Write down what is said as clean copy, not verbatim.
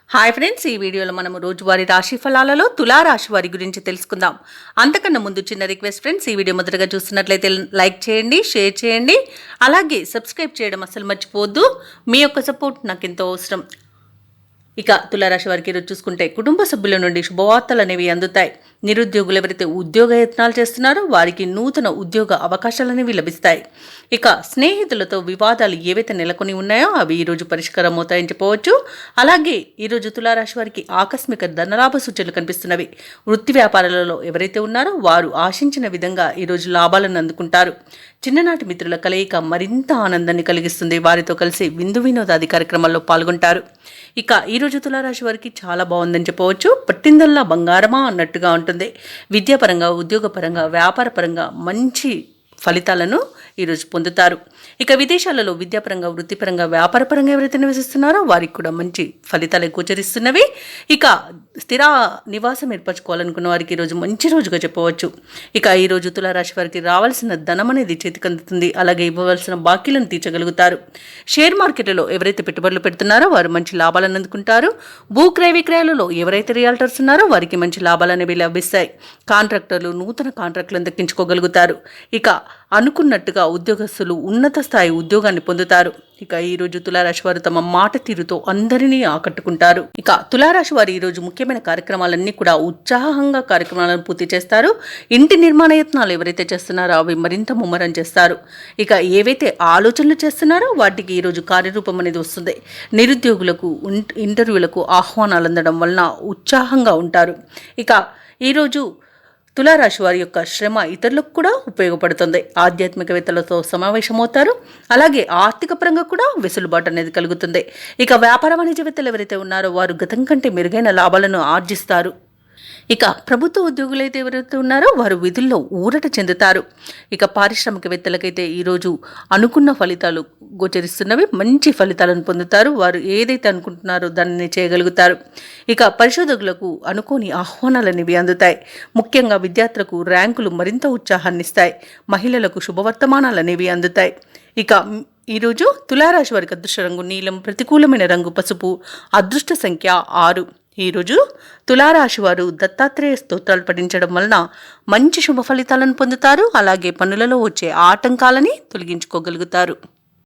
Hi friends, ఈ వీడియోలో మనము రోజువారీ రాశి ఫలాలలో తులారాశి వారి గురించి తెలుసుకుందాం. అంతకన్నా ముందు చిన్న రిక్వెస్ట్ ఫ్రెండ్స్, ఈ వీడియో మొదటగా చూస్తున్నట్లయితే లైక్ చేయండి, షేర్ చేయండి, అలాగే సబ్స్క్రైబ్ చేయడం అసలు మర్చిపోవద్దు. మీ యొక్క సపోర్ట్ నాకు ఎంతో అవసరం. ఇక తులారాశి వారికి ఈరోజు చూసుకుంటే కుటుంబ సభ్యుల నుండి శుభవార్తలు అనేవి అందుతాయి. నిరుద్యోగులు ఎవరైతే ఉద్యోగ యత్నాలు చేస్తున్నారో వారికి నూతన ఉద్యోగ అవకాశాలు అనేవి లభిస్తాయి. ఇక స్నేహితులతో వివాదాలు ఏవైతే నెలకొని ఉన్నాయో అవి ఈరోజు పరిష్కారం అవుతాయని చెప్పవచ్చు. అలాగే ఈరోజు తులారాశి వారికి ఆకస్మిక ధనలాభ సూచనలు కనిపిస్తున్నవి. వృత్తి వ్యాపారాలలో ఎవరైతే ఉన్నారో వారు ఆశించిన విధంగా ఈరోజు లాభాలను అందుకుంటారు. చిన్ననాటి మిత్రుల కలయిక మరింత ఆనందాన్ని కలిగిస్తుంది. వారితో కలిసి విందు వినోదాది కార్యక్రమాల్లో పాల్గొంటారు. ఇక ఈరోజు తులారాశి వారికి చాలా బాగుందని చెప్పవచ్చు. పట్టిందల్లా బంగారమా అన్నట్టుగా ఉంటుంది. విద్యాపరంగా, ఉద్యోగపరంగా, వ్యాపారపరంగా మంచి ఫలితాలను ఈరోజు పొందుతారు. ఇక విదేశాలలో విద్యాపరంగా, వృత్తిపరంగా, వ్యాపారపరంగా ఎవరైతే నివసిస్తున్నారో వారికి కూడా మంచి ఫలితాలు గోచరిస్తున్నవి. ఇక స్థిర నివాసం ఏర్పరచుకోవాలనుకున్న వారికి ఈరోజు మంచి రోజుగా చెప్పవచ్చు. ఇక ఈరోజు తులారాశి వారికి రావాల్సిన ధనం అనేది చేతికి అందుతుంది. అలాగే ఇవ్వవలసిన బాకీలను తీర్చగలుగుతారు. షేర్ మార్కెట్లో ఎవరైతే పెట్టుబడులు పెడుతున్నారో వారు మంచి లాభాలను అందుకుంటారు. భూక్రయ విక్రయాలలో ఎవరైతే రియాల్టర్స్ ఉన్నారో వారికి మంచి లాభాలు అనేవి లభిస్తాయి. కాంట్రాక్టర్లు నూతన కాంట్రాక్టులను దక్కించుకోగలుగుతారు. ఇక అనుకున్నట్టుగా ఉద్యోగస్తులు ఉన్నత స్థాయి ఉద్యోగాన్ని పొందుతారు. ఇక ఈరోజు తులారాశి వారు తమ మాట తీరుతో అందరినీ ఆకట్టుకుంటారు. ఇక తులారాశి వారు ఈరోజు ముఖ్యమైన కార్యక్రమాలన్నీ కూడా ఉత్సాహంగా కార్యక్రమాలను పూర్తి చేస్తారు. ఇంటి నిర్మాణ యత్నాలు ఎవరైతే చేస్తున్నారో అవి మరింత ముమ్మరం చేస్తారు. ఇక ఏవైతే ఆలోచనలు చేస్తున్నారో వాటికి ఈరోజు కార్యరూపం అనేది వస్తుంది. నిరుద్యోగులకు ఇంటర్వ్యూలకు ఆహ్వానాలు అందడం వలన ఉత్సాహంగా ఉంటారు. ఇక ఈరోజు తులారాశి వారి యొక్క శ్రమ ఇతరులకు కూడా ఉపయోగపడుతుంది. ఆధ్యాత్మికవేత్తలతో సమావేశమవుతారు. అలాగే ఆర్థిక పరంగా కూడా వెసులుబాటు అనేది కలుగుతుంది. ఇక వ్యాపార వాణిజ్యవేత్తలు ఎవరైతే ఉన్నారో వారు గతం కంటే మెరుగైన లాభాలను ఆర్జిస్తారు. ఇక ప్రభుత్వ ఉద్యోగులైతే ఎవరైతే ఉన్నారో వారు విధుల్లో ఊరట చెందుతారు. ఇక పారిశ్రామికవేత్తలకైతే ఈరోజు అనుకున్న ఫలితాలు గోచరిస్తున్నవి. మంచి ఫలితాలను పొందుతారు. వారు ఏదైతే అనుకుంటున్నారో దానిని చేయగలుగుతారు. ఇక పరిశోధకులకు అనుకోని ఆహ్వానాలు అనేవి అందుతాయి. ముఖ్యంగా విద్యార్థులకు ర్యాంకులు మరింత ఉత్సాహాన్ని ఇస్తాయి. మహిళలకు శుభవర్తమానాలు అనేవి అందుతాయి. ఇక ఈరోజు తులారాశి వారికి అదృష్ట రంగు నీలం, ప్రతికూలమైన రంగు పసుపు, అదృష్ట సంఖ్య 6. ఈరోజు తులారాశి వారు దత్తాత్రేయ స్తోత్రాలు పఠించడం వలన మంచి శుభ ఫలితాలను పొందుతారు. అలాగే పనులలో వచ్చే ఆటంకాలని తొలగించుకోగలుగుతారు.